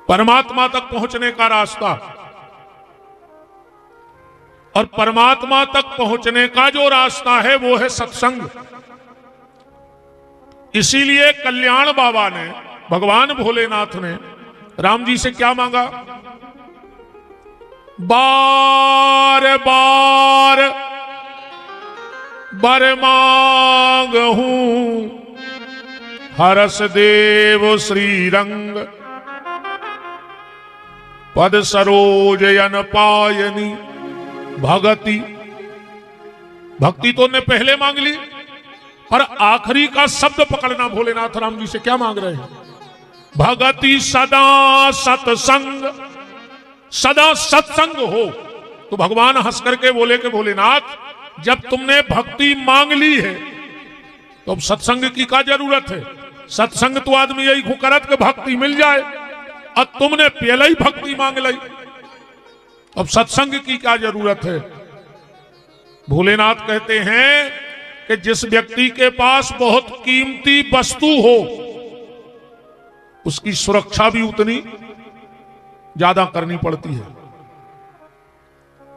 परमात्मा तक पहुंचने का रास्ता। और परमात्मा तक पहुंचने का जो रास्ता है वो है सत्संग। इसीलिए कल्याण बाबा ने, भगवान भोलेनाथ ने राम जी से क्या मांगा? बार बार बर मांगहूं हरस देव श्रीरंग पद सरोज यन पायनी भगति। भक्ति तो ने पहले मांग ली, पर आखिरी का शब्द पकड़ना भोलेनाथ राम जी से क्या मांग रहे हैं? भगति सदा सत्संग, सदा सत्संग हो। तो भगवान हंस करके बोले कि भोलेनाथ, जब तुमने भक्ति मांग ली है तो अब सत्संग की क्या जरूरत है? सत्संग तो आदमी यही करत के भक्ति मिल जाए, और तुमने पहले ही भक्ति मांग ली, अब सत्संग की क्या जरूरत है? भोलेनाथ कहते हैं कि जिस व्यक्ति के पास बहुत कीमती वस्तु हो उसकी सुरक्षा भी उतनी ज्यादा करनी पड़ती है।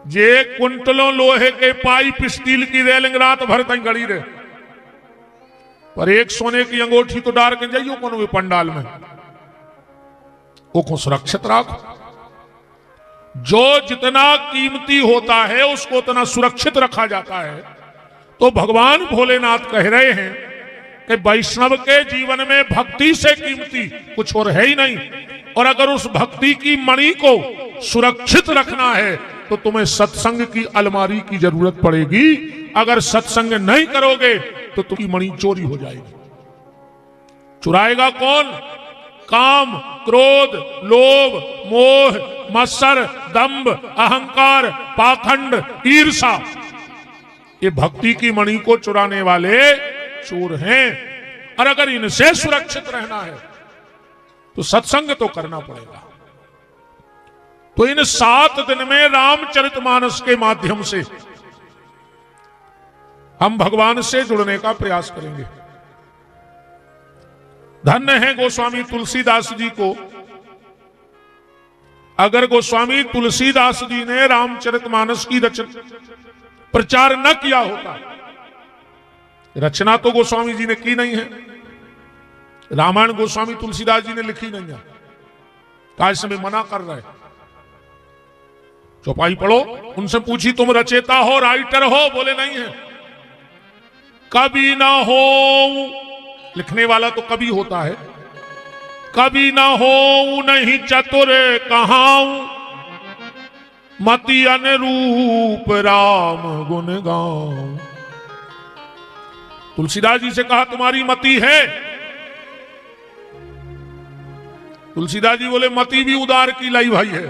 जे कुंटलों लोहे के पाइप स्टील की रेलिंग रात भर तक गड़ी रहे, पर एक सोने की अंगूठी तो डाल के जाइयो कौन भी पंडाल में, वो को सुरक्षित रखो। जो जितना कीमती होता है उसको उतना सुरक्षित रखा जाता है। तो भगवान भोलेनाथ कह रहे हैं कि वैष्णव के जीवन में भक्ति से कीमती कुछ और है ही नहीं, और अगर उस भक्ति की मणि को सुरक्षित रखना है तो तुम्हें सत्संग की अलमारी की जरूरत पड़ेगी। अगर सत्संग नहीं करोगे तो तुम्हारी मणि चोरी हो जाएगी। चुराएगा कौन? काम, क्रोध, लोभ, मोह, मत्सर, दंभ, अहंकार, पाखंड, ईर्षा, ये भक्ति की मणि को चुराने वाले चोर हैं। और अगर इनसे सुरक्षित रहना है तो सत्संग तो करना पड़ेगा। तो इन 7 दिन में रामचरितमानस के माध्यम से हम भगवान से जुड़ने का प्रयास करेंगे। धन्य है गोस्वामी तुलसीदास जी को। अगर गोस्वामी तुलसीदास जी ने रामचरितमानस की रचना प्रचार न किया होता, रचना तो गोस्वामी जी ने की नहीं है, रामायण गोस्वामी तुलसीदास जी ने लिखी नहीं है, काश समय मना कर रहे। चौपाई पढ़ो, उनसे पूछी तुम रचेता हो, राइटर हो? बोले नहीं है। कभी ना हो, लिखने वाला तो कभी होता है। कभी ना हो नहीं चतुर कहाऊं, मति अनुरूप राम गुण गाऊं। तुलसीदास जी से कहा तुम्हारी मति है? तुलसीदास जी बोले मति भी उदार की लाई भाई है।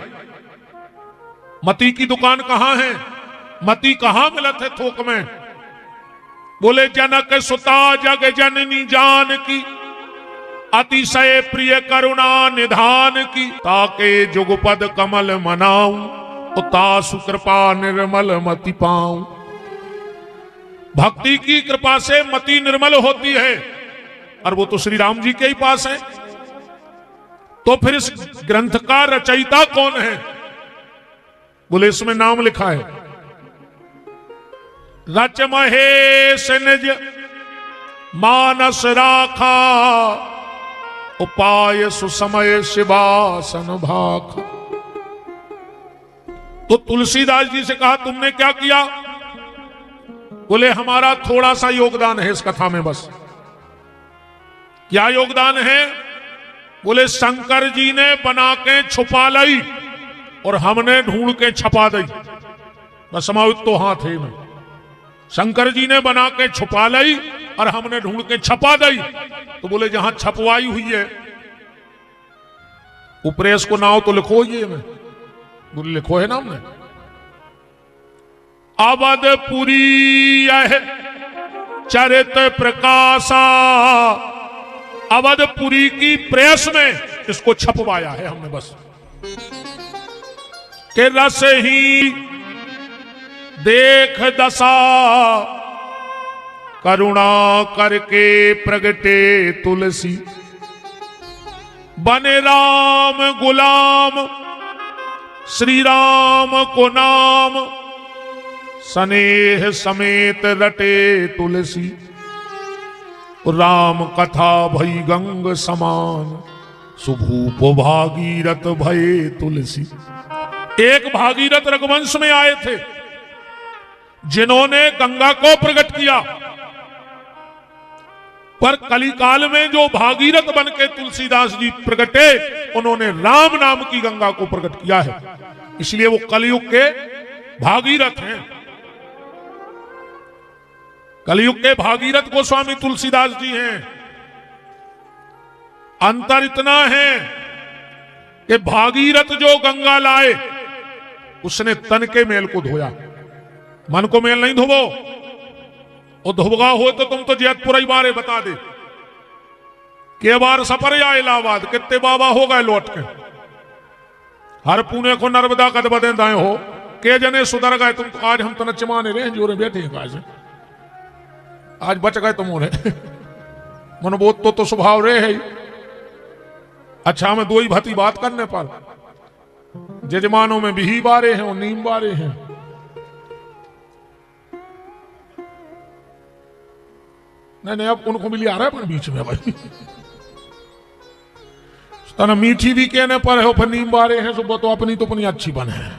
मति की दुकान कहां है? मति कहां मिलत है थोक में? बोले जनक सुता जग जननी जान की, अतिशय प्रिय करुणा निधान की, ताके जुगपद कमल मनाऊं, तासु कृपा निर्मल मति पाऊं। भक्ति की कृपा से मति निर्मल होती है, और वो तो श्री राम जी के ही पास है। तो फिर इस ग्रंथ का रचयिता कौन है? बोले इसमें नाम लिखा है, रच महेश निज मानस राखा, उपाय सुसमय शिवासन भाख। तो तुलसीदास जी से कहा तुमने क्या किया? बोले हमारा थोड़ा सा योगदान है इस कथा में बस। क्या योगदान है? बोले शंकर जी ने बना के छुपा लाई और हमने ढूंढ के छपा दी। बस समावित तो हाथ है में, शंकर जी ने बना के छुपा लाई और हमने ढूंढ के छपा दी। तो बोले जहां छपवाई हुई है उपरेश को नाव तो लिखो ये में। बोले लिखो है नाम ने, अवधपुरी यह चरित प्रकाशा। अवधपुरी की प्रेस में इसको छपवाया है हमने बस, के रस ही देख दशा, करुणा करके प्रगटे तुलसी, बने राम गुलाम श्री राम को नाम, स्नेह समेत रटे तुलसी, राम कथा भई गंग समान, सुभूप भागीरथ भये तुलसी। एक भागीरथ रघुवंश में आए थे जिन्होंने गंगा को प्रकट किया, पर कलिकाल में जो भागीरथ बन के तुलसीदास जी प्रकटे, उन्होंने राम नाम की गंगा को प्रकट किया है, इसलिए वो कलयुग के भागीरथ हैं। कलयुग के भागीरथ गोस्वामी तुलसीदास जी हैं। अंतर इतना है कि भागीरथ जो गंगा लाए, उसने तन के मेल को धोया, मन को मेल नहीं धोवो। और धोबगा हो तो तुम तो जैतपुर ही बारे बता दे के बार सफर या इलाहाबाद कितने बाबा हो गए लौट के, हर पुणे को नर्मदा कद बदे दाए हो के जने सुधर गए तुम तो। आज हम तो नचमाने रहे जोरे बैठे हैं, आज बच गए तुम रहे मनोबोध तो स्वभाव रहे है। अच्छा हमें दो ही भती बात करने पर जजमानों में भी बारे हैं और नीम बारे हैं। नहीं अब उनको भी लिया रहा है बीच में भाई तना मीठी भी कहने पर है, फिर नीम बारे हैं सुबह तो अपनी अच्छी बने है।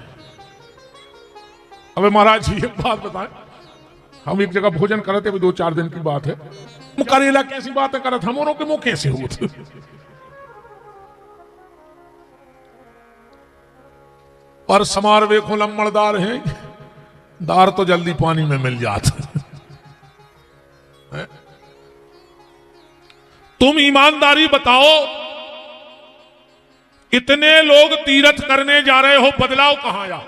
अबे महाराज जी एक बात बताएं, हम एक जगह भोजन करते थे, 2-4 दिन की बात है, करेला कैसी बातें करते हम के मुंह कैसे हुए और समार वेखो लम्बड़दार हैं, दार तो जल्दी पानी में मिल जाता है। तुम ईमानदारी बताओ, इतने लोग तीर्थ करने जा रहे हो, बदलाव कहां आया?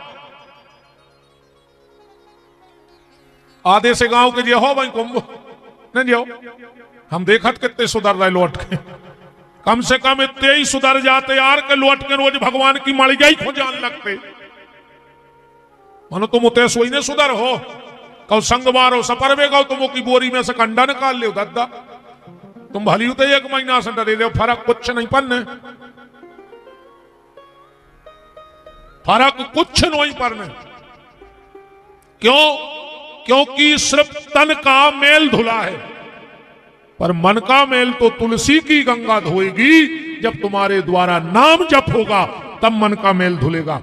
आधे से गांव के जो हो भाई कुंभ नहीं जो हम देखत कितने सुधर रहे लौट के, कम से कम इतने ही सुधर जाते यार के लौट के रोज भगवान की मड़िया ही खोजान लगते। मानो तुम उतने सोई ने सुधर हो, कौ संगवार हो सफर में गो तुम की बोरी में से कंडा निकाल ले दद्दा, तुम भली होते 1 महीना से डरे ले, फर्क कुछ नहीं पड़ने, फर्क कुछ नहीं पड़ने। क्यों? क्योंकि सिर्फ तन का मेल धुला है, पर मन का मेल तो तुलसी की गंगा धोएगी। जब तुम्हारे द्वारा नाम जप होगा तब मन का मेल धुलेगा।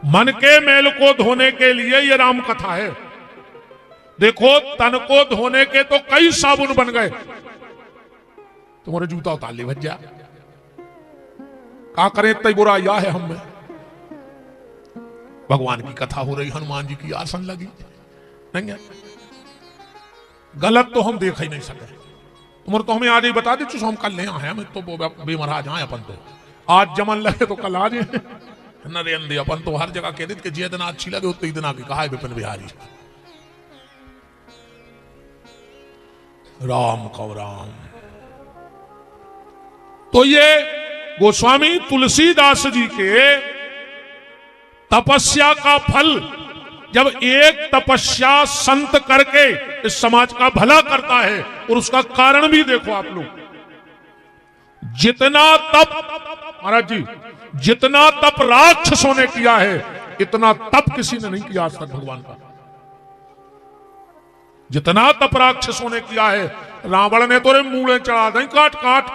मन के मेल को धोने के लिए ये राम कथा है। देखो तन को धोने के तो कई साबुन बन गए, तुम्हारे जूता उतार ले भज्जा, क्या करें इतना बुरा या है हम में। भगवान की कथा हो रही, हनुमान जी की आसन लगी नहीं है, गलत तो हम देख ही नहीं सके। तुम्हारे तो हमें आज ही बता दी, हम कल नहीं आए, हम तो बेमहाराज आए, अपन तो आज जमन लगे तो कल आ जाए नरेंद्र। अपन तो हर जगह कह देते कि जे दिन अच्छी लगे उतने ही दिन आगे कहा है विपिन बिहारी राम कौ राम। तो ये गोस्वामी तुलसीदास जी के तपस्या का फल, जब एक तपस्या संत करके इस समाज का भला करता है, और उसका कारण भी देखो आप लोग, जितना तप महाराज जी, जितना तप राक्षसों ने किया है, इतना तप किसी ने नहीं किया आज तक भगवान का। जितना तप राक्षसों ने किया है, रावण ने तो मूड़े चढ़ा दें काट काट,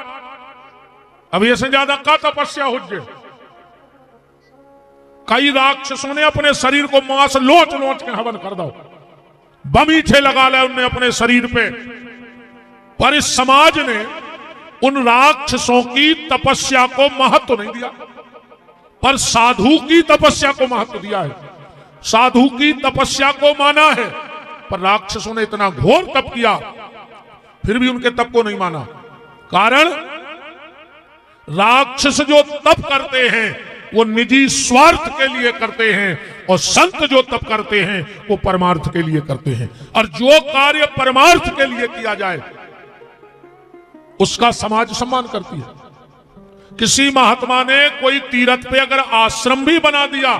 अब ये से ज्यादा का तपस्या हो जाए। कई राक्षसों ने अपने शरीर को मांस लोच लोच के हवन कर दो, बमीठे लगा ले उनने अपने शरीर पे, पर इस समाज ने उन राक्षसों की तपस्या को महत्व नहीं दिया, पर साधु की तपस्या को महत्व दिया है। साधु की तपस्या को माना है, पर राक्षसों ने इतना घोर तप किया, फिर भी उनके तप को नहीं माना। कारण राक्षस जो तप करते हैं वो निजी स्वार्थ के लिए करते हैं, और संत जो तप करते हैं वो परमार्थ के लिए करते हैं। और जो कार्य परमार्थ के लिए किया जाए उसका समाज सम्मान करती है। किसी महात्मा ने कोई तीर्थ पे अगर आश्रम भी बना दिया,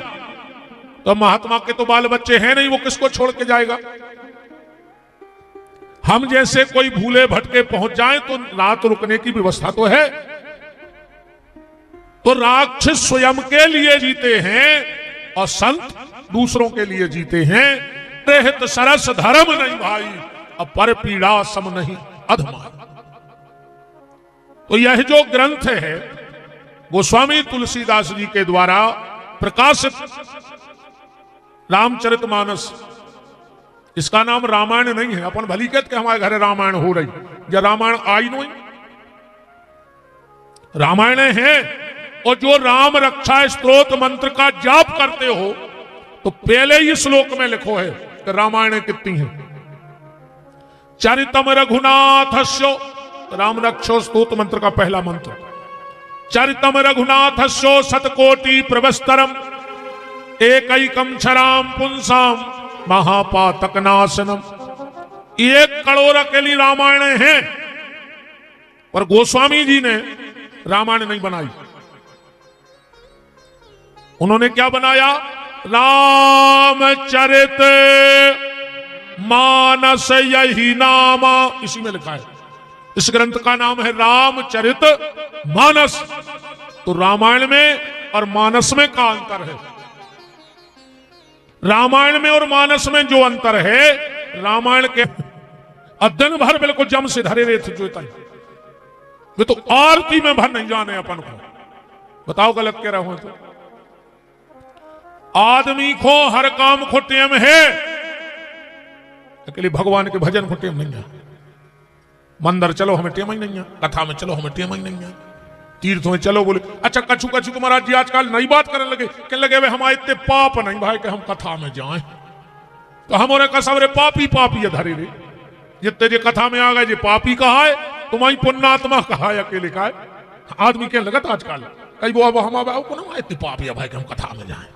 तो महात्मा के तो बाल बच्चे हैं नहीं, वो किसको छोड़ के जाएगा। हम जैसे कोई भूले भटके पहुंच जाए तो रात रुकने की व्यवस्था तो है। तो राक्षस स्वयं के लिए जीते हैं और संत दूसरों के लिए जीते हैं। हित सरस धर्म नहीं भाई, अब पर पीड़ा सम नहीं अधमा। तो यह जो ग्रंथ है गोस्वामी तुलसीदास जी के द्वारा प्रकाशित रामचरितमानस, इसका नाम रामायण नहीं है। अपन भली कहते कि हमारे घर रामायण हो रही, या रामायण आई नहीं, रामायण है। और जो राम रक्षा स्तोत्र मंत्र का जाप करते हो तो पहले ही श्लोक में लिखो है कि रामायण कितनी है। चरितम रघुनाथस्यो, राम रक्षो स्तोत्र मंत्र का पहला मंत्र, चरितम रघुनाथस्यो शतकोटि प्रवस्तरम एकैकम क्षराम पुंसाम महापातक नाशनम। 1 करोड़ के लिए रामायण है, पर गोस्वामी जी ने रामायण नहीं बनाई। उन्होंने क्या बनाया? रामचरित मानस यही नामा, इसी में लिखा है। इस ग्रंथ का नाम है रामचरित मानस। तो रामायण में और मानस में का अंतर है। रामायण में और मानस में जो अंतर है, रामायण के दिन भर बिल्कुल जम से धरे रहे थे जोता, वे तो आरती में भर नहीं जाने अपन को। बताओ गलत कह रहा हूं तो? आदमी को हर काम को टेम है, अकेले भगवान के भजन को टेम नहीं है। मंदिर चलो हमें टेम ही नहीं है, कथा में चलो हमें टेम ही नहीं है, तीर्थों में चलो बोले अच्छा कछु कछु तो महाराज जी आजकल नई बात करने लगे, कहने लगे वे हमारे इतने पाप नहीं भाई कि हम कथा में जाएं। तो हमारे का सबरे पापी पापी है धरे रे, जितने जे कथा में आ गए जे पापी कहा है, तुम्हारी पुण्यात्मा कहा है, अकेले का है। आदमी कहने लगा आजकल कई वो अब हम इतने पापी है भाई कि हम कथा में जाएं।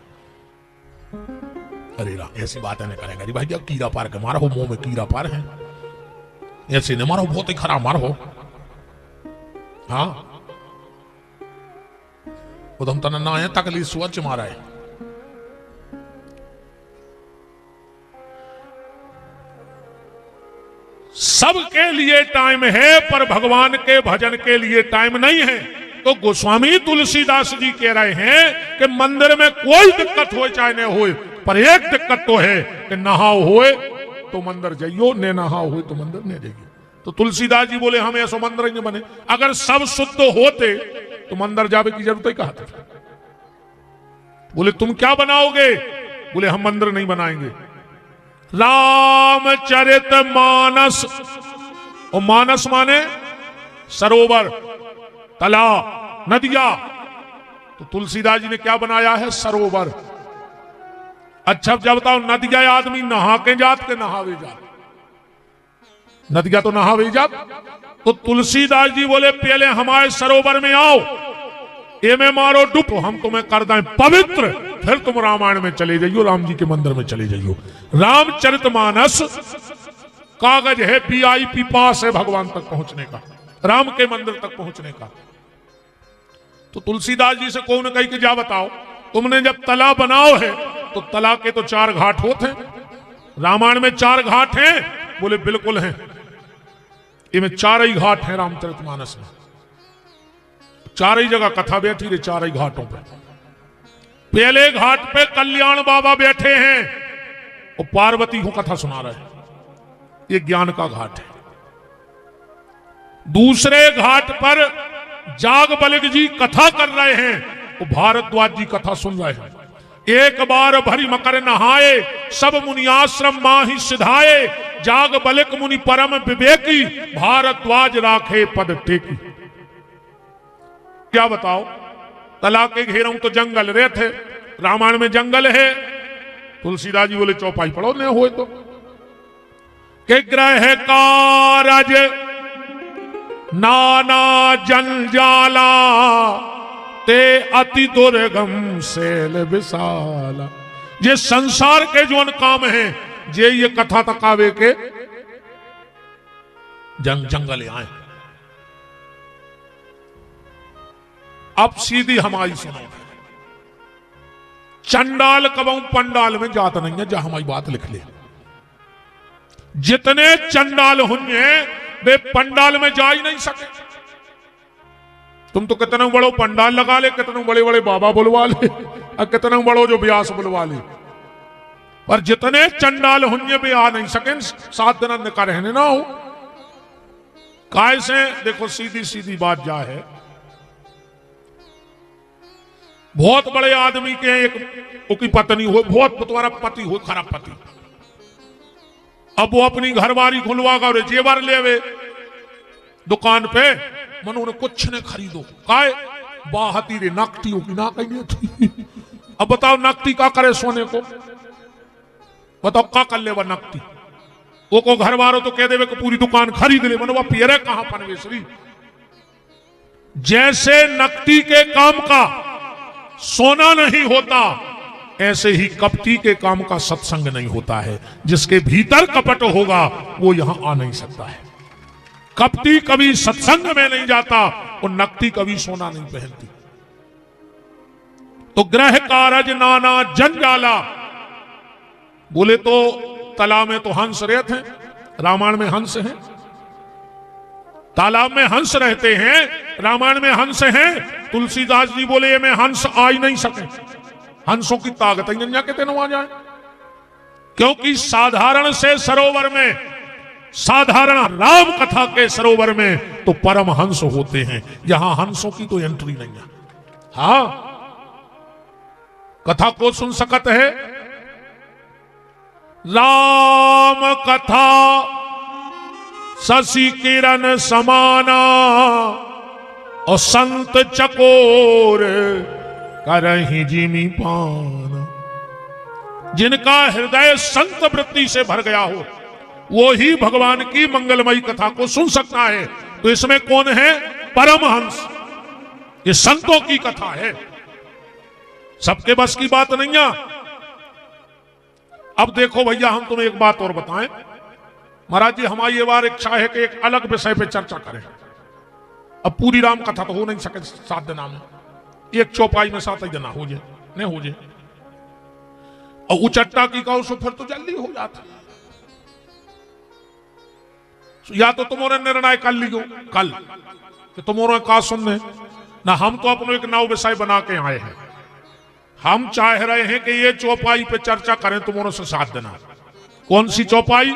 अरे ऐसी बातें नहीं करेंगे भाई, क्या कीड़ा पार के मारो, मुंह में कीड़ा पार है, ऐसे नहीं मारो, बहुत ही खराब मारो। हाँ उधम तना ना है तकलीफ स्वच्छ मारा है। सबके लिए टाइम है, पर भगवान के भजन के लिए टाइम नहीं है। तो गोस्वामी तुलसीदास जी कह रहे हैं कि मंदिर में कोई दिक्कत हो चाहे न हो, पर एक दिक्कत तो है कि नहाओ होए तो मंदिर जाइयो, ने नहाओ होए तो मंदिर नहीं जाइयो। तो तुलसीदास जी बोले हम ऐसा मंदिर नहीं बने। अगर सब शुद्ध होते तो मंदिर जावे की जरूरत ही कहा था। बोले तुम क्या बनाओगे? बोले हम मंदिर नहीं बनाएंगे। रामचरित मानस, और मानस माने सरोवर, तालाब, नदियां। तो तुलसीदास जी ने क्या बनाया है? सरोवर। अच्छा जब बताओ नदियां आदमी नहा के जात के नहावे जात, नदियां तो नहावे जात। तो तुलसीदास जी बोले पहले हमारे सरोवर में आओ, ये में मारो डुब, तो हम तुम्हें कर दें पवित्र, फिर तुम रामायण में चले जाइयो, राम जी के मंदिर में चले जाइयो। रामचरितमानस कागज है, VIP पास है भगवान तक पहुंचने का, राम के मंदिर तक पहुंचने का। तो तुलसीदास जी से कौन कही कि जा बताओ तुमने जब तला बनाओ है तो तला के तो 4 घाट होते हैं, रामायण में 4 घाट हैं। बोले बिल्कुल हैं, इनमें 4 ही घाट हैं रामचरितमानस में, 4 ही जगह कथा बैठी रही, 4 ही घाटों पे। पहले घाट पे कल्याण बाबा बैठे हैं और पार्वती को कथा सुना रहे हैं, ये ज्ञान का घाट है। दूसरे घाट पर जागबलिक जी कथा कर रहे हैं, वो भारद्वाज जी कथा सुन रहे हैं। एक बार भरी मकर नहाए, सब मुनि आश्रम माही सिधाए, जागबलिक मुनि परम विवेकी, भारद्वाज राखे पद टेकी। क्या बताओ, तला के घेरों तो जंगल रहे थे, रामायण में जंगल है। तुलसीदास जी बोले चौपाई पढ़ो न हो तो के ग्रह कारज नाना जंजाला, ते अति दुर्गम सेल विशाला। ये संसार के जोन काम है, ये कथा तकावे के जंगल आए। अब सीधी हमारी सुनो, चंडाल कबू पंडाल में जात नहीं है, जहां हमारी बात लिख ले। जितने चंडाल होंगे वे पंडाल में जा ही नहीं सके। तुम तो कितना बड़ो पंडाल लगा ले, कितने बड़े बड़े बाबा बुलवा ले, और कितना बड़ो जो व्यास बुलवा ले, पर जितने चंडाल होंगे वे आ नहीं सके। 7 दिन का रहने ना हो काय से। देखो सीधी सीधी बात जा है, बहुत बड़े आदमी के एक की पत्नी हो, बहुत तुम्हारा पति हो खराब पति, अब वो अपनी घरवारी खुलवागा और जेवर लेवे दुकान पे, मनो ने कुछ ने खरीदो काय बाहती रे नकटी की ना कहीं थी। अब बताओ नकटी का करे सोने को, बताओ का कर ले वह नकटी, वो को घर वालों तो कह देवे कि पूरी दुकान खरीद ले, मनवा पियरे कहां पनवेशरी। जैसे नकटी के काम का सोना नहीं होता, ऐसे ही कपटी के काम का सत्संग नहीं होता है। जिसके भीतर कपट होगा वो यहां आ नहीं सकता है। कपटी कभी सत्संग में नहीं जाता और नकटी कभी सोना नहीं पहनती। तो ग्रह कारज नाना जंजाला, बोले तो तालाब में तो हंस रहते हैं, रामायण में हंस हैं, तालाब में हंस रहते हैं, रामायण में हंस हैं। तुलसीदास जी बोले ये में हंस आ ही नहीं सके, हंसों की ताकत ही नहीं कहते आ जाए, क्योंकि साधारण से सरोवर में, साधारण राम कथा के सरोवर में तो परम हंस होते हैं, यहां हंसों की तो एंट्री नहीं है। हाँ, कथा को सुन सकत है, राम कथा शशि किरण समाना, और संत चकोर करहि जिमि पान। जिनका हृदय संत वृत्ति से भर गया हो वो ही भगवान की मंगलमयी कथा को सुन सकता है। तो इसमें कौन है? परमहंस। ये संतों की कथा है, सबके बस की बात नहीं है। अब देखो भैया, हम तुम्हें एक बात और बताएं। महाराज जी, हमारी ये बार इच्छा है कि एक अलग विषय पे चर्चा करें। अब पूरी राम कथा तो हो नहीं सके 7 दिन में, एक चौपाई में 7 दिन हो जाए, नहीं हो जाए, और उचट्टा की कहो सो फिर तो जल्दी हो जाता। या तो तुम्हारे निर्णय कर लियो कल कि तुम्हारे का सुनने ना, हम तो अपने एक नव विषय बना के आए हैं। हम चाह रहे हैं कि ये चौपाई पे चर्चा करें तुम्हारे से 7 दिन। कौन सी चौपाई?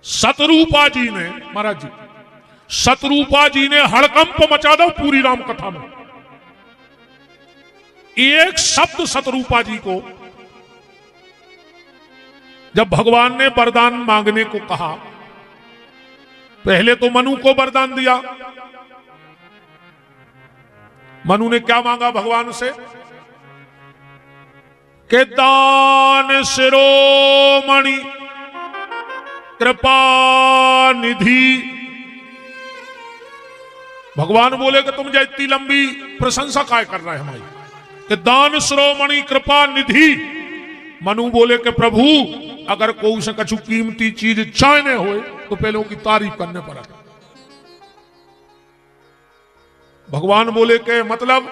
सतरूपा जी ने, महाराज जी, सतरूपा जी ने हड़कंप मचा दो पूरी राम कथा में। एक शब्द सतरूपा जी को जब भगवान ने वरदान मांगने को कहा, पहले तो मनु को वरदान दिया। मनु ने क्या मांगा भगवान से? के दान शिरोमणि कृपा निधि। भगवान बोले कि तुम जो इतनी लंबी प्रशंसा काय कर रहे हैं हमारी, कि दान शिरोमणि कृपा निधि। मनु बोले कि प्रभु, अगर कोई से कछु कीमती चीज चाहने हो तो पहले की तारीफ करने पर। भगवान बोले के मतलब,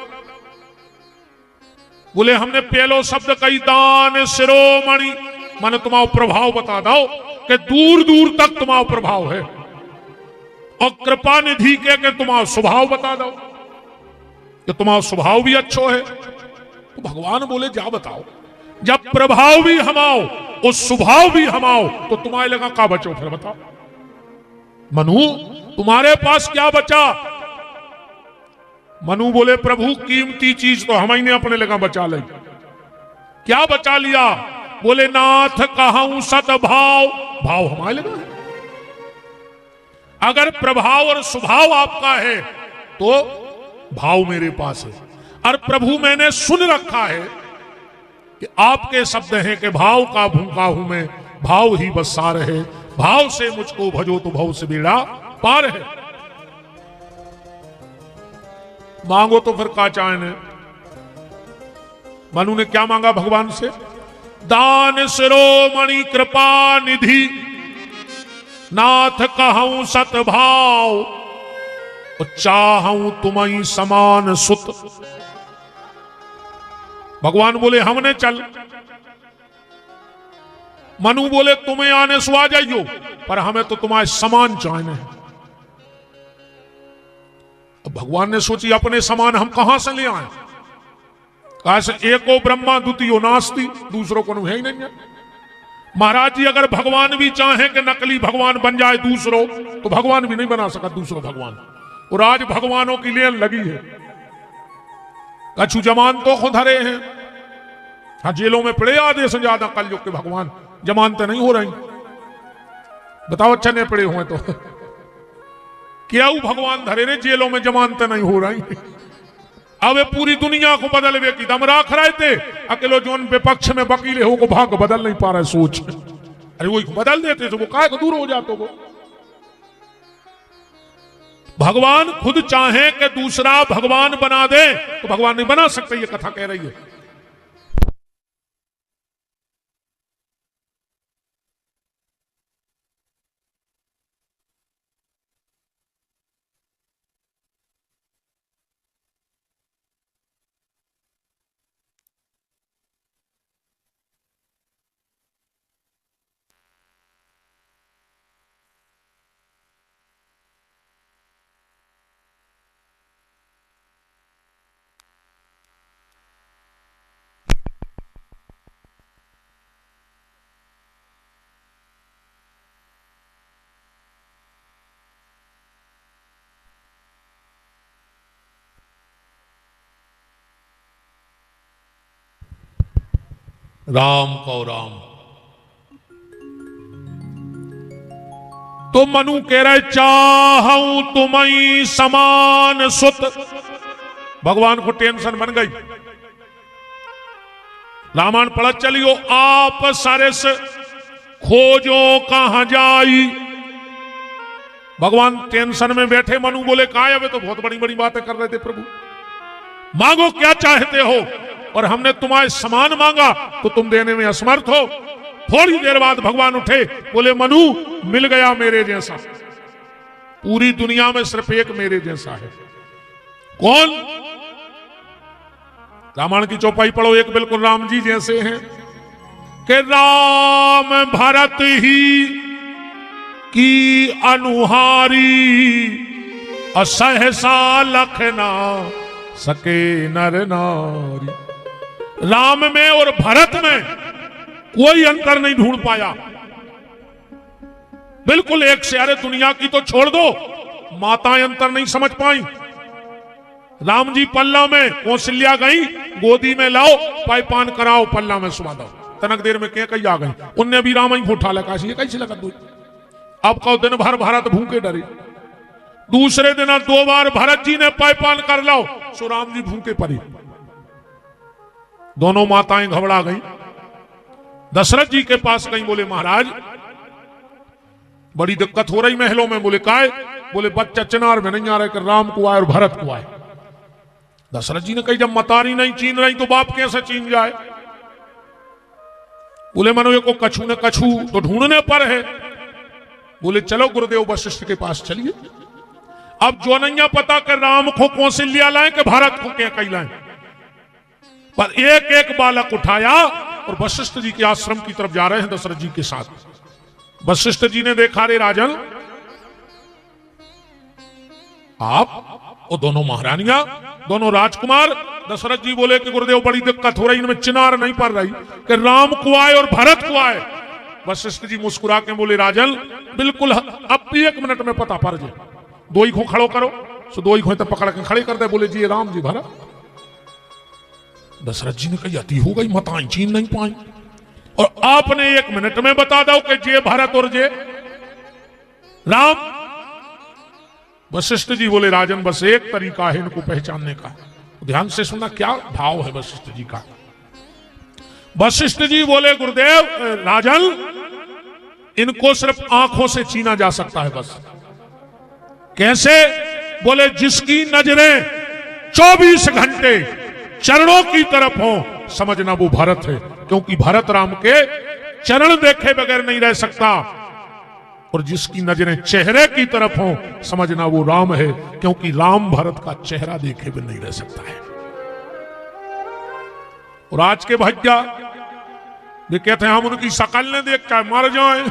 बोले हमने पहलो शब्द कही दान शिरोमणि, माने तुम्हारा प्रभाव बता दो कि दूर दूर तक तुम्हारा प्रभाव है, और कृपा निधि के तुम्हारा स्वभाव बता दो कि तुम्हारा स्वभाव भी अच्छा है। तो भगवान बोले जा बताओ, जब प्रभाव भी हमाओ और स्वभाव भी हमाओ तो तुम्हारे लगा क्या बचो? फिर बताओ मनु, तुम्हारे पास क्या बचा? मनु बोले प्रभु, कीमती चीज तो हम ही ने अपने लगा बचा ली। क्या बचा लिया? बोले नाथ कहूं सद्भाव, भाव हमारे लगा है। अगर प्रभाव और स्वभाव आपका है तो भाव मेरे पास है। और प्रभु मैंने सुन रखा है कि आपके शब्द हैं कि भाव का भूखा हूं मैं, भाव ही बस सार है, भाव से मुझको भजो तो भाव से बेड़ा पार है। मांगो तो फिर का चाहने? मनु ने क्या मांगा भगवान से? दान शिरोमणि कृपा निधि, नाथ कहूं सतभाव, और चाहूं तुम्हें समान सुत। भगवान बोले हमने चल। मनु बोले तुम्हें आने सो आ जाइयो, पर हमें तो तुम्हारे समान चाहिए। अब भगवान ने सोची अपने समान हम कहां से ले आए? कहा से एको ब्रह्मा द्वितीयो नास्ति, दूसरों को है ही नहीं है। महाराज जी अगर भगवान भी चाहे कि नकली भगवान बन जाए दूसरों, तो भगवान भी नहीं बना सका दूसरों भगवान। और आज भगवानों की लेन लगी है। कछु जमानतों को धरे हैं, हाँ जेलों में पड़े आधे से ज्यादा कलयुग के भगवान, जमानतें नहीं हो रही। बताओ अच्छा नहीं पड़े हुए तो क्या भगवान धरे रे, जेलों में जमानतें नहीं हो रही। अब ये पूरी दुनिया को बदलवे की दम राख रहे थे, अकेलो जोन विपक्ष में वकील हो को भाग बदल नहीं पा रहे सोच। अरे वो बदल देते तो वो काय को दूर हो जाते वो। भगवान खुद चाहे कि दूसरा भगवान बना दे तो भगवान नहीं बना सकते, ये कथा कह रही है। राम को राम। तो मनु कह रहे चाहूं तुम्हें समान सुत। भगवान को टेंशन बन गई। रामायण पढ़त चलियो आप सरस खोजो कहां जाई। भगवान टेंशन में बैठे, मनु बोले काय अबे तो बहुत बड़ी बड़ी बातें कर रहे थे प्रभु, मांगो क्या चाहते हो, और हमने तुम्हारे समान मांगा तो तुम देने में असमर्थ हो। थोड़ी देर बाद भगवान उठे, बोले मनु मिल गया मेरे जैसा, पूरी दुनिया में सिर्फ एक मेरे जैसा है। कौन? रामायण की चौपाई पढ़ो, एक बिल्कुल राम जी जैसे हैं कि राम भरत ही की अनुहारी, असहसा लखना सके नर नारी। राम में और भरत में कोई अंतर नहीं ढूंढ पाया, बिल्कुल एक से। अरे दुनिया की तो छोड़ दो, माताएं अंतर नहीं समझ पाई। राम जी पल्ला में, कौशल्या गई गोदी में लाओ, पायपान कराओ, पल्ला में सुबह दो, तनक देर में क्या कही आ गई। उनने भी राम ही उठा लगा, ये कैसे लगा दो। अब कहो दिन भर भारत भूखे डरे, दूसरे दिन 2 बार भरत जी ने पायपान कर लाओ, सो राम जी भूखे पड़े। दोनों माताएं घबरा गई, दशरथ जी के पास गई, बोले महाराज बड़ी दिक्कत हो रही महलों में। बोले काय? बोले बच्चा चिनार में नहीं आ रहा कि राम को आए और भरत को आए। दशरथ जी ने कही जब मतारी नहीं चीन रही तो बाप कैसे चीन जाए। बोले मनु को कछु न कछु तो ढूंढने पर है। बोले चलो गुरुदेव वशिष्ठ के पास चलिए। अब जो नहीं पता कि राम को कौशल्या लाए कि भारत को क्या कही लाए, पर एक एक बालक उठाया और वशिष्ठ जी के आश्रम की तरफ जा रहे हैं दशरथ जी के साथ। वशिष्ठ जी ने देखा, रे राजन आप और दोनों महारानियां, दोनों राजकुमार। दशरथ जी बोले कि गुरुदेव बड़ी दिक्कत हो रही, इनमें चिनार नहीं पड़ रही कि राम को आए और भरत को आए। वशिष्ठ जी मुस्कुरा के बोले राजन बिल्कुल अब भी 1 मिनट में पता पड़ जाए, 2 ही को खड़ो करो। सो 2 ही को तो पकड़ के खड़े कर दे। बोले जी राम जी भरत। दशरथ जी ने कही अति हो गई, मताएं चीन नहीं पाई, और आपने 1 मिनट में बता दो कि जे भरत और जे राम। वशिष्ठ जी बोले राजन बस एक तरीका है इनको पहचानने का। ध्यान से सुनना क्या भाव है वशिष्ठ जी का। वशिष्ठ जी बोले गुरुदेव राजन इनको सिर्फ आंखों से चीना जा सकता है बस। कैसे? बोले जिसकी नजरें 24 घंटे चरणों की तरफ हो, समझना वो भरत है, क्योंकि भरत राम के चरण देखे बगैर नहीं रह सकता। और जिसकी नजरें चेहरे की तरफ हो, समझना वो राम है, क्योंकि राम भरत का चेहरा देखे भी नहीं रह सकता है। और आज के भैया वे कहते हैं हम उनकी शकल ने देख कर मर जाएं।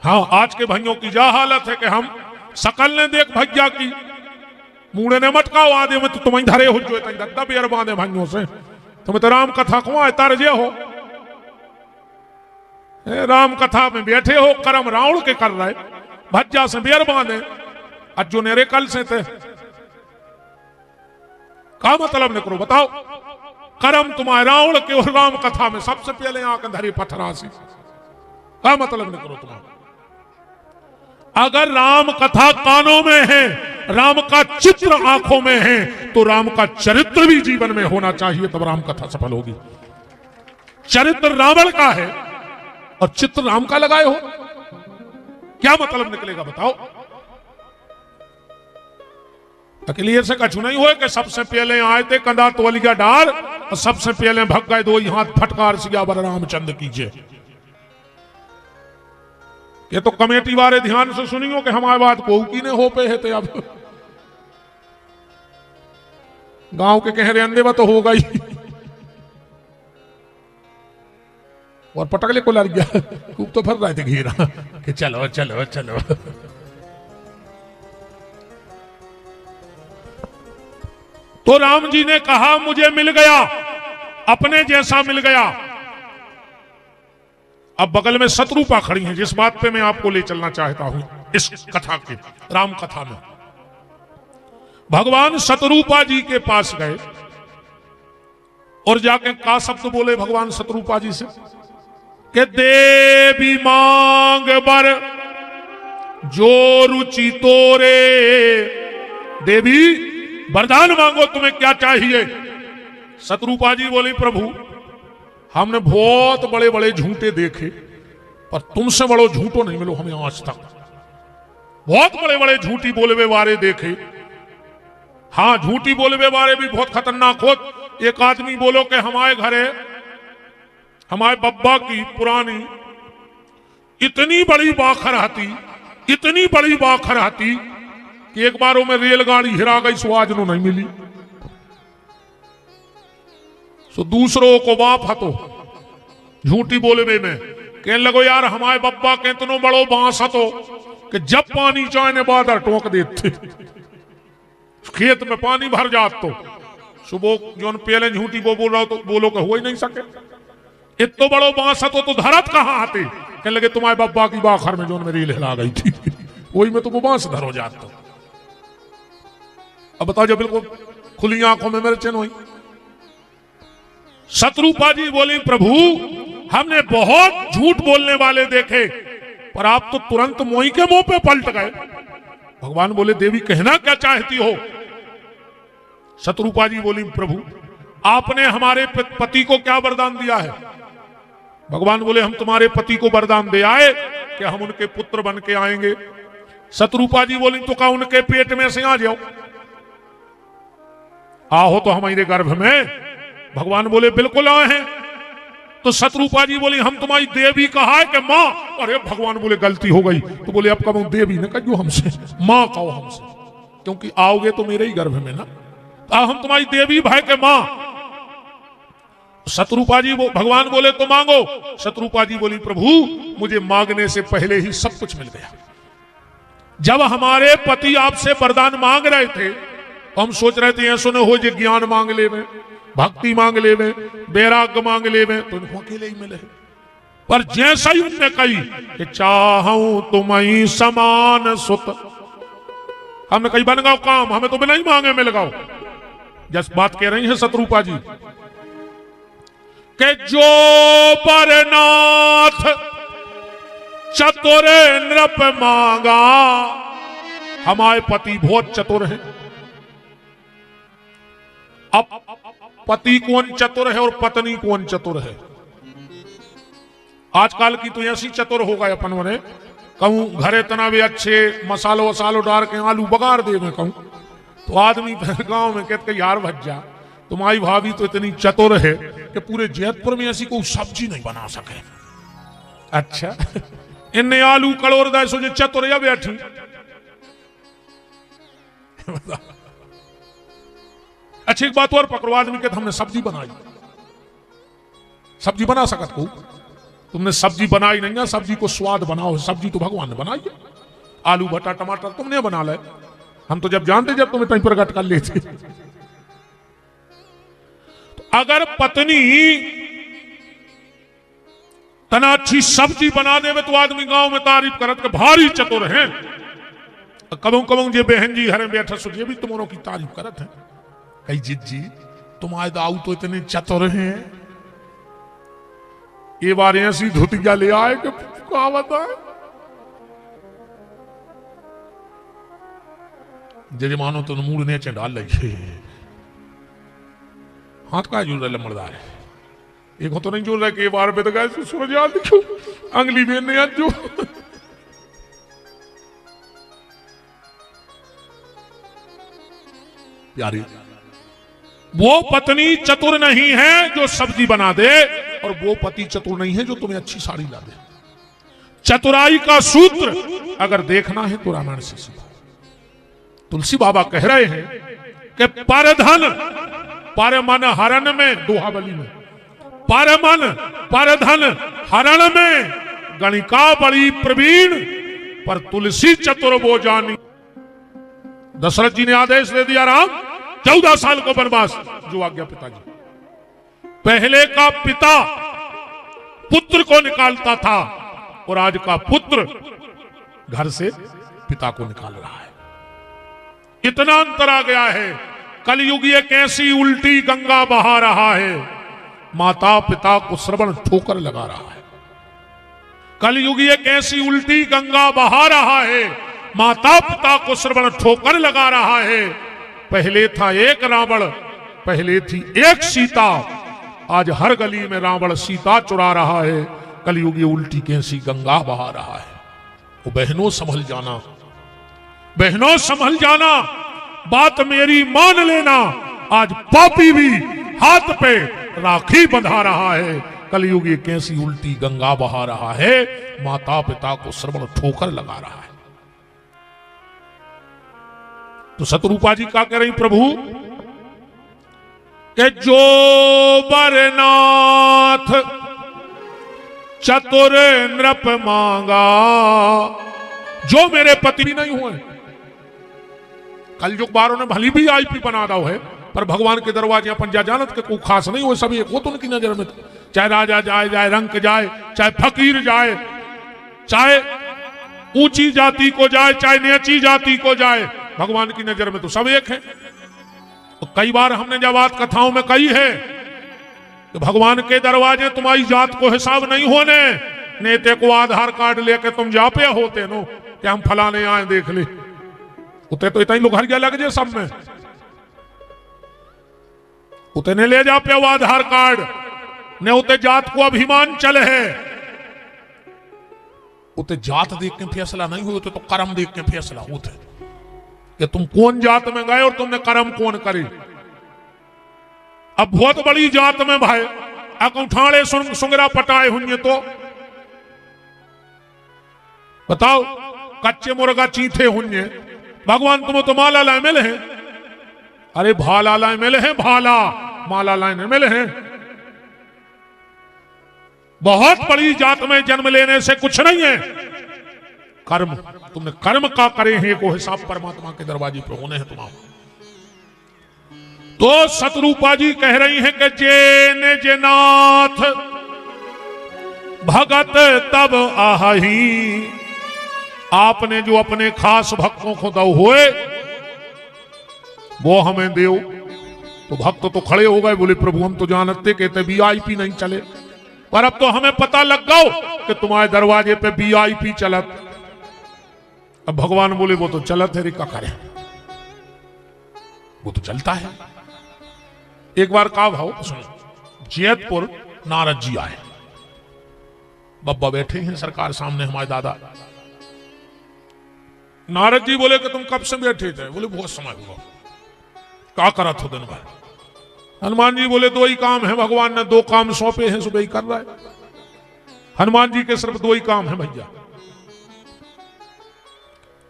हाँ, आज के भाइयों की जा हालत है कि हम शकल ने देख भैया की मूड़े ने मटकाओ आदे में तो तुम्हें धरे हो जो दद्दा बेर बांधे भाइयों से तुम्हें तो राम कथा खुआ तरजे हो, राम कथा में बैठे हो, कर्म रावण के कर रहे भज्जा से बेर बांधे अज्जो नेरे कल से थे। का मतलब निकलो बताओ, कर्म तुम्हारे रावण के और राम कथा में सबसे पहले आकर धरी पथरासी, का मतलब निकलो तुम्हारा। अगर राम कथा कानों में है, राम का चित्र आंखों में है, तो राम का चरित्र भी जीवन में होना चाहिए, तब राम कथा सफल होगी। चरित्र रावण का है और चित्र राम का लगाए हो, क्या मतलब निकलेगा बताओ। अकेले से कछु नहीं हुए कि सबसे पहले आए थे कंधा तोलिया डाल और सबसे पहले भग गए दो हाथ फटकार सियावर रामचंद्र कीजिए। ये तो कमेटी वाले ध्यान से सुनियो कि हमारी बात को की ने हो पे है थे। अब गांव के कह रहे अंधेवा तो होगा ही और पटकले को लग गया, खूब तो फर रहे थे घेरा कि चलो चलो चलो। तो राम जी ने कहा मुझे मिल गया, अपने जैसा मिल गया। अब बगल में शत्रुपा खड़ी हैं, जिस बात पे मैं आपको ले चलना चाहता हूं इस कथा के, राम कथा में। भगवान शत्रुपा जी के पास गए और जाके का शब्द बोले भगवान शत्रुपा जी से कि देवी मांग बर जो रुचि तोरे, देवी वरदान मांगो, तुम्हें क्या चाहिए। शत्रुपा जी बोली प्रभु हमने बहुत बड़े बड़े झूठे देखे पर तुमसे बड़ो झूठो नहीं मिलो हमें आज तक। बहुत बड़े बड़े झूठी बोलवे वारे देखे। हाँ, झूठी बोलवे वारे भी बहुत खतरनाक हो। एक आदमी बोलो कि हमारे घरे हमारे बब्बा की पुरानी इतनी बड़ी बाखर आती, इतनी बड़ी बाखर आती कि एक बार में रेलगाड़ी हिरा गई, सो आज नो नहीं मिली। सो दूसरों को बाप हतो झूठी बोलवे में कहने लगो यार हमारे बब्बा के इतनो बड़ो बांस हतो कि जब पानी चाहे ने बादर टोक देते, खेत में पानी भर जात तो सुबह जो पहले झूठी वो बोल रहा तो बोलो कि हो ही नहीं सके। इतो बड़ो बांस हतो तो धरत कहाँ आते। कहने लगे तुम्हारे बब्बा की बाखर में जो मेरी हिला गई थी वही में तुमको बांस धरो जात तो। अब बताओ, जब बिल्कुल खुली आंखों में मेरे चिन्ह हुई। शत्रुपा जी बोली प्रभु हमने बहुत झूठ बोलने वाले देखे पर आप तो तुरंत मोही के मुंह पे पलट गए। भगवान बोले देवी कहना क्या चाहती हो। शत्रुपा जी बोली प्रभु आपने हमारे पति को क्या वरदान दिया है। भगवान बोले हम तुम्हारे पति को वरदान दे आए कि हम उनके पुत्र बन के आएंगे। शत्रुपा जी बोली तो क्या उनके पेट में से आ जाओ, आओ तो हमारे गर्भ में। भगवान बोले बिल्कुल आए हैं। तो शत्रुपा जी बोली हम तुम्हारी देवी कहा है कि माँ। अरे भगवान बोले गलती हो गई। तो बोले अब कहूं देवी ने कहो हमसे, माँ कहो हमसे, क्योंकि आओगे तो मेरे ही गर्भ में ना। हम तुम्हारी देवी भाई के माँ। शत्रुपा जी भगवान बोले तो मांगो। शत्रुपा जी बोली प्रभु मुझे मांगने से पहले ही सब कुछ मिल गया। जब हमारे पति आपसे वरदान मांग रहे थे हम सोच रहे थे ऐसा न हो जो ज्ञान मांग ले में, भक्ति मांग ले में, वैराग्य मांग ले में, तो उनको अकेले ही मिले। पर जैसा ही उनने कही कि चाहूं तुम्हें समान सुत, हमने कही बन गाओ काम, हमें तो बिना ही मांगे मिल गाओ। जस बात कह रही है शत्रुपा जी कि जो परनाथ चतुर नृप मांगा। हमारे पति बहुत चतुर हैं। अब पति कौन चतुर है और पत्नी कौन चतुर है। आजकल की तो ऐसी चतुर हो गए अपन ने, कहूं घरे तना भी अच्छे मसालो वसालो डाल के आलू बगाड़ दे में कहूं तो आदमी गांव में कहते यार भज्जा तुम्हारी भाभी तो इतनी चतुर है कि पूरे जैतपुर में ऐसी कोई सब्जी नहीं बना सके। अच्छा इन्हें आलू कड़ोर दे सो जो चतुर या बैठी। अच्छी एक बात और पकड़ो, आदमी कहते हमने सब्जी बनाई। सब्जी बना सकत को? तुमने सब्जी बनाई नहीं है, सब्जी को स्वाद बनाओ। सब्जी तो भगवान ने बनाई है। आलू भट्टा टमाटर तुमने बना ले, हम तो जब जानते जब तुम्हें टाइम पर कट कर लेते। तो अगर पत्नी तना अच्छी सब्जी बना दे तो आदमी गांव में तारीफ करत के भारी चतुर हैं। कबों कबों जे बहन जी हरे बैठा सोचिए भी तुमों की तारीफ करत है। कही जिद जी तुम आए दाऊ तो इतने चतुर हैं, ये बार ऐसी धुतिया ले आए कि क्या बताए। जजमानो तो मूड ने डाल लगे हाथ का जुड़ रहा लमड़दार है। एक हो तो नहीं जुड़ रहा कि बार पे तो गए सूरज याद दिखो अंगली बेन ने आज जो प्यारी वो पत्नी चतुर नहीं है जो सब्जी बना दे, और वो पति चतुर नहीं है जो तुम्हें अच्छी साड़ी ला दे। चतुराई का सूत्र अगर देखना है तो रामायण से सीखो। तुलसी बाबा कह रहे हैं कि परधन परमन हरण में, दोहाबली में, परमन परधन हरण में गणिका बड़ी प्रवीण, पर तुलसी चतुर वो जानी। दशरथ जी ने आदेश दे दिया, राम 14 साल को वनवास, जो आज्ञा पिताजी। पहले का पिता पुत्र को निकालता था और आज का पुत्र घर से पिता को निकाल रहा है। इतना अंतर आ गया है। कलयुग एक ऐसी उल्टी गंगा बहा रहा है, माता पिता को श्रवण ठोकर लगा रहा है। कलयुग एक ऐसी उल्टी गंगा बहा रहा है, माता पिता को श्रवण ठोकर लगा रहा है। पहले था एक रावण, पहले थी एक सीता, आज हर गली में रावण सीता चुरा रहा है। कलयुग ये उल्टी कैसी गंगा बहा रहा है। वो बहनों संभल जाना, बहनों संभल जाना, बात मेरी मान लेना। आज पापी भी हाथ पे राखी बंधा रहा है। कलयुग ये कैसी उल्टी गंगा बहा रहा है, माता पिता को श्रवण ठोकर लगा रहा है। तो सतरूपा जी क्या कह रही प्रभु कि जो बरनाथ चतुर नृप मांगा, जो मेरे पति भी नहीं हुए। कल जो बारों ने भली भी आईपी बना दो है, पर भगवान के दरवाजे अपन जा जानत के कोई खास नहीं हुए, सभी एक हो तो उनकी नजर में। चाहे राजा जाए, चाहे रंक जाए, चाहे फकीर जाए, चाहे ऊंची जाति को जाए, चाहे नीची जाति को जाए, भगवान की नजर में तो सब एक है। तो कई बार हमने जब बात कथाओं में कही है कि भगवान के दरवाजे तुम्हारी जात को हिसाब नहीं होने, नेते को आधार कार्ड लेके तुम जा पे होते नो कि हम फलाने आए देख ले, उते तो इतना ही लुघरिया लग जाए सब में। उते ने ले जा पे वो आधार कार्ड ने, उते जात को अभिमान चले है। उते जात देख के फैसला नहीं हुए, तो कर्म देख के फैसला होते कि तुम कौन जात में गए और तुमने कर्म कौन करे। अब बहुत बड़ी जात में भाई अकौठाड़े सुंगरा पटाए हुए तो बताओ, कच्चे मुर्गा चीथे हुए, भगवान तुम तो माला लाए मिले हैं। अरे भाला लाए मिले हैं, भाला माला लाए मिले हैं। बहुत बड़ी जात में जन्म लेने से कुछ नहीं है, कर्म तुमने कर्म का करे हैं को हिसाब परमात्मा के दरवाजे पर होने हैं तुम्हारे। तो सतरूपा जी कह रही हैं कि जेने जेनाथ भगत तब आही, आपने जो अपने खास भक्तों को दो हुए वो हमें दो। तो भक्त तो खड़े हो गए, बोले प्रभु हम तो जानते कहते वीआईपी नहीं चले, पर अब तो हमें पता लग गया कि तुम्हारे दरवाजे पे वीआईपी चलत। अब भगवान बोले वो तो चलत है, रिका करे, वो तो चलता है। एक बार का भाव सुनो, जैतपुर नारद जी आए, बब्बा बैठे हैं सरकार सामने, हमारे दादा। नारद जी बोले कि तुम कब से बैठे थे? बोले बहुत समय हुआ। क्या करा था दिन भर? हनुमान जी बोले दो ही काम है, भगवान ने दो काम सौंपे हैं, सुबह ही कर रहा है। हनुमान जी के सिर्फ दो ही काम है भैया,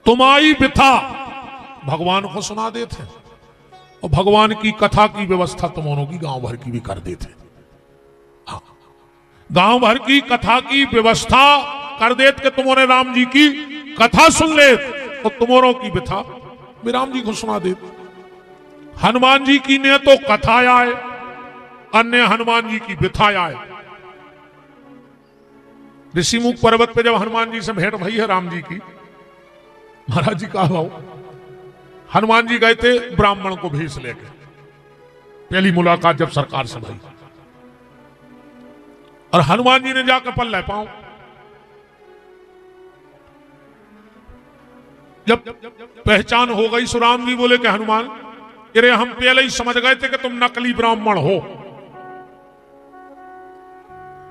तुम्हारी बिथा भगवान को सुना देते और भगवान की कथा की व्यवस्था तुम दोनों की गांव भर की भी कर देते। हाँ, गांव भर की कथा की व्यवस्था कर देत कि तुम्हारे राम जी की कथा सुन ले तो तुम्हारों की व्यथा भी राम जी को सुना दे। हनुमान जी की ने तो कथा आए, अन्य हनुमान जी की व्यथा आए। ऋषिमुख पर्वत पे जब हनुमान जी से भेंट भई है राम जी की, महाराज जी कहा भाव हनुमान जी गए थे ब्राह्मण को भेष लेके, पहली मुलाकात जब सरकार से भई, और हनुमान जी ने जाकर पल्ले पांव, जब पहचान हो गई सो राम जी बोले कि हनुमान, अरे हम पहले ही समझ गए थे कि तुम नकली ब्राह्मण हो।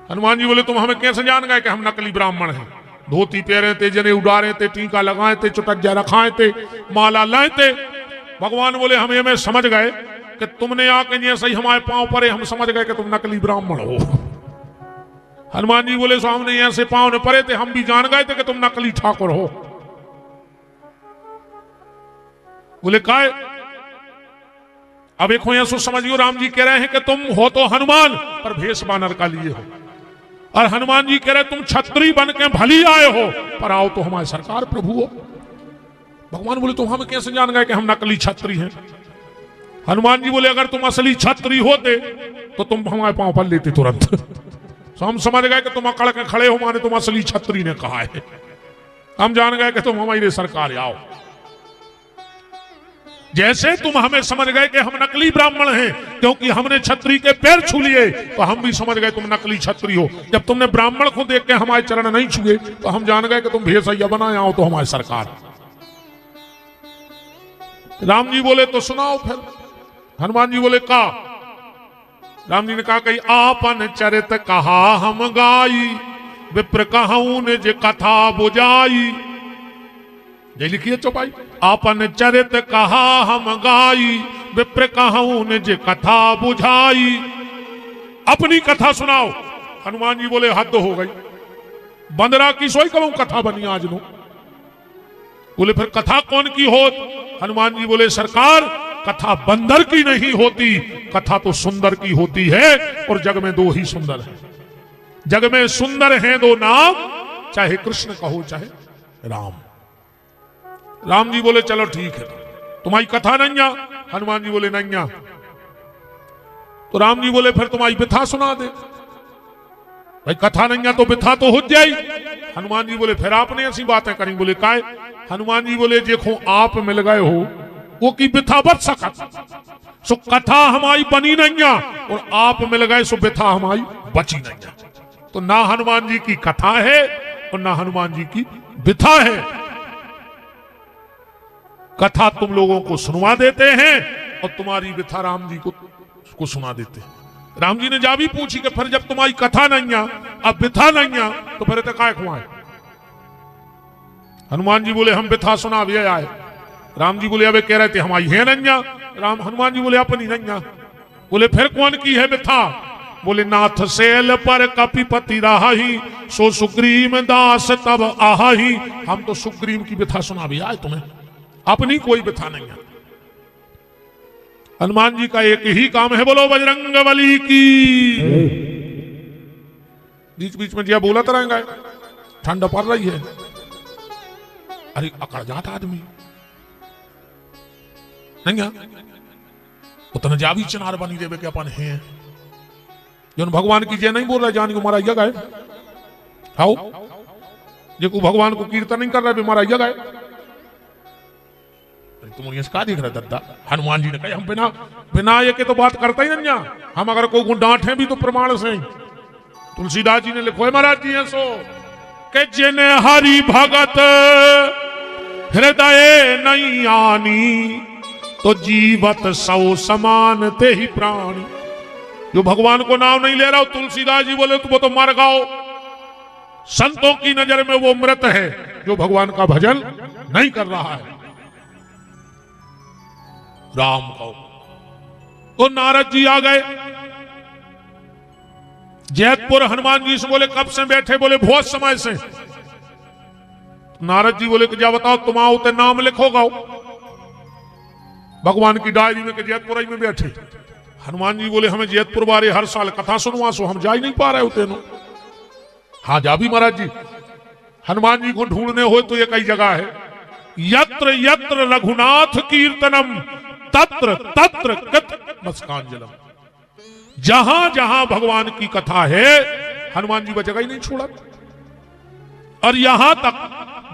हनुमान जी बोले तुम हमें कैसे जान गए कि हम नकली ब्राह्मण हैं? धोती पहरे थे, जने उड़ारे थे, टीका लगाए थे, चुटज्जा रखाए थे, माला लाए थे। भगवान बोले हम ये में समझ गए कि तुमने आके जैसे ही हमारे पांव पड़े हम समझ गए कि तुम नकली ब्राह्मण हो। हनुमान जी बोले सो हमने ऐसे पांव ने पड़े थे, हम भी जान गए थे कि तुम नकली ठाकुर हो। बोले काय? अब एक ऐसो समझियो राम जी कह रहे हैं कि तुम हो तो हनुमान पर भेष बानर का लिए हो, और हनुमान जी कह रहे तुम छत्री बन के भली आए हो पर आओ तो हमारे सरकार प्रभु हो। भगवान बोले तुम हमें कैसे जान गए कि हम नकली छत्री हैं? हनुमान जी बोले अगर तुम असली छत्री होते तो तुम हमारे पांव पर लेते तुरंत। तो हम समझ गए कि तुम अकड़ के खड़े हो, माने तुम असली छत्री ने कहा है। हम जान गए कि तुम हमारी सरकार आओ। जैसे तुम हमें समझ गए कि हम नकली ब्राह्मण हैं क्योंकि हमने छत्री के पैर छू लिए, तो हम भी समझ गए तुम नकली छत्री हो। जब तुमने ब्राह्मण को देख के हमारे चरण नहीं छुए तो हम जान गए कि तुम भेषैया बनाए आओ तो हमारी सरकार। राम जी बोले तो सुनाओ फिर। हनुमान जी बोले का? राम जी ने कहा कि आपन चरित कहा हम गाई, विप्र कहूं ने जे कथा बुझाई। ये लिखिए चौपाई, आपन चरित कहा हम गाई, विप्र कहूं ने जे कथा बुझाई। अपनी कथा सुनाओ। हनुमान जी बोले हद हो गई, बंदरा की सोई कहूं कथा बनी आज नो। बोले फिर कथा कौन की होत? हनुमान जी बोले सरकार कथा बंदर की नहीं होती, कथा तो सुंदर की होती है, और जग में दो ही सुंदर है। जग में सुंदर हैं दो नाम, चाहे कृष्ण कहो चाहे राम। राम जी बोले चलो ठीक है, तुम्हारी कथा नहीं आ। हनुमान जी बोले नहीं आ। तो राम जी बोले फिर तुम्हारी व्यथा सुना दे। भाई कथा नहीं आ तो व्यथा तो हो जाई। हनुमान जी बोले फिर आपने ऐसी बातें करी। बोले काय? हनुमान जी बोले देखो आप मिल गए हो वो की व्यथा बच सकत, सो कथा हमारी बनी नहीं आ, और आप मिल गए सो व्यथा हमारी बची नहीं आ। तो ना हनुमान जी की कथा है और ना हनुमान जी की व्यथा है। कथा तुम लोगों को सुनवा देते हैं और तुम्हारी व्यथा राम जी को सुना देते हैं। राम जी ने जा भी पूछी कि फिर जब तुम्हारी कथा नहीं आ, अब व्यथा नहीं आ, तो फिर काय खुआए? हनुमान जी बोले हम व्यथा सुना भी आए। राम जी बोले अबे कह रहे थे हमारी है नहीं आ। हनुमान जी बोले अपनी नहीं आ। बोले फिर कौन की है व्यथा? बोले नाथ सेल पर कपिपति राही, सो सुग्रीव दास तब आही। हम तो सुग्रीव की व्यथा सुना भी आए तुम्हें, अपनी कोई व्यथा नहीं है। हनुमान जी का एक ही काम है, बोलो बजरंगबली की। बीच बीच में जिया बोलत रहेंगे, ठंड पड़ रही है। अरे अकड़ जाता आदमी नहीं है, उतने जावी चिनार बनी देवे के अपन है जो भगवान की जय नहीं बोल रहा, जान को मारा यज्ञ है। हाउ जो भगवान को कीर्तन नहीं कर रहा, मारा यज्ञ है। तुम का देख रहे दद्दा? हनुमान जी ने कहा हम बिना ये के तो बात करते ही नहीं। हम अगर कोई डांटे भी तो प्रमाण से। तुलसीदास जी ने लिखो है महाराज जी सो के जिन हरि भगत हृदय नहीं आनी, तो जीवत सौ समान ते ही प्राणी। जो भगवान को नाम नहीं ले रहा, तुलसीदास जी बोले तो वो तो मर गाओ। संतों की नजर में वो मृत है जो भगवान का भजन नहीं कर रहा है। राम को तो नारद जी आ गए जैतपुर। हनुमान जी से बोले कब से बैठे? बोले बहुत समय से। नारद जी बोले कि जा बताओ तुम आओ तो नाम लिखोगा भगवान की डायरी में कि जैतपुर में बैठे। हनुमान जी बोले हमें जैतपुर बारे हर साल कथा सुनवा, सो हम जा ही नहीं पा रहे होते नो। हाँ जा भी महाराज जी, हनुमान जी को ढूंढने हो तो ये कई जगह है। यत्र यत्र रघुनाथ कीर्तनम तत्र तत्र कथ मस्कांजलम। जहां जहां भगवान की कथा है हनुमान जी वो जगह ही नहीं छोड़ा। और यहां तक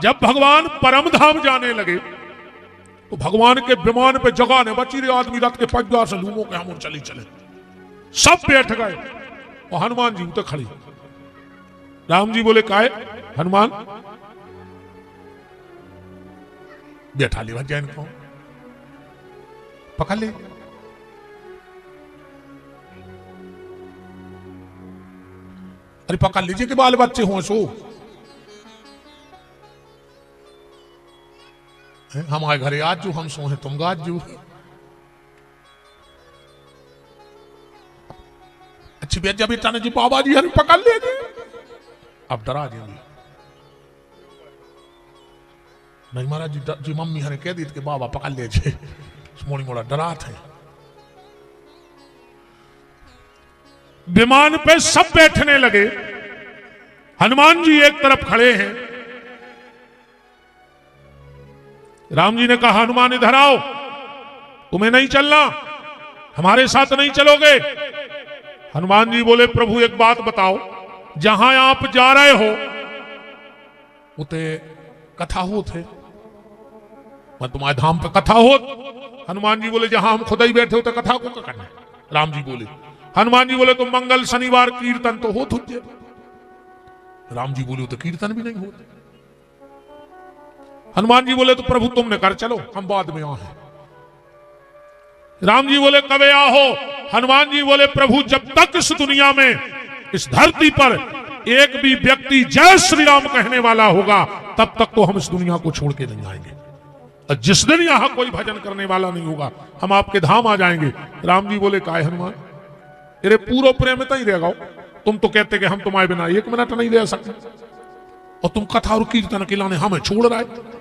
जब भगवान परम धाम जाने लगे तो भगवान के विमान पे जगह ने बची रहे, आदमी रात के 5 से लूमों के हम चले चले सब बैठ गए और हनुमान जी उतर खड़ी। राम जी बोले काहे हनुमान बैठा ले जैन को पकड़ ले। अरे पकड़ लीजिए कि बाल बच्चे हों सो हमारे घरे आज जो हम सो हैं तुम गाज जो। अच्छी बेजा बेटा ने जी बाबा जी हमें पकड़ ले जी। अब डरा देंगे नहीं महाराज जी, जी मम्मी हने कह दी कि बाबा पकड़ ले जे मोड़ी मोड़ा डरा थे। विमान पे सब बैठने लगे, हनुमान जी एक तरफ खड़े हैं। राम जी ने कहा हनुमान इधर आओ, तुम्हें नहीं चलना, हमारे साथ नहीं चलोगे। हनुमान जी बोले प्रभु एक बात बताओ, जहां आप जा रहे हो उते कथा हो थे, मैं तुम्हारे धाम पे कथा हो। हनुमान जी बोले जहां हम खुद ही बैठे होते कथा को करना। राम जी बोले, हनुमान जी बोले तो मंगल शनिवार कीर्तन तो हो तुझे। राम जी बोले तो कीर्तन भी नहीं होते। हनुमान जी बोले तो प्रभु तुमने कर चलो, हम बाद में आए। राम जी बोले कब आओ। हनुमान जी बोले प्रभु जब तक इस दुनिया में इस धरती पर एक भी व्यक्ति जय श्री राम कहने वाला होगा तब तक तो हम इस दुनिया को छोड़ के नहीं आएंगे। और जिस दिन यहां कोई भजन करने वाला नहीं होगा हम आपके धाम आ जाएंगे। राम जी बोले काय हनुमान तेरे पूरा प्रेम में तो ही रहेगा, तुम तो कहते कि हम तुम्हारे बिना 1 मिनट नहीं रह सकते और तुम कथा और कीर्तन के लाने हमें छोड़ रहा है।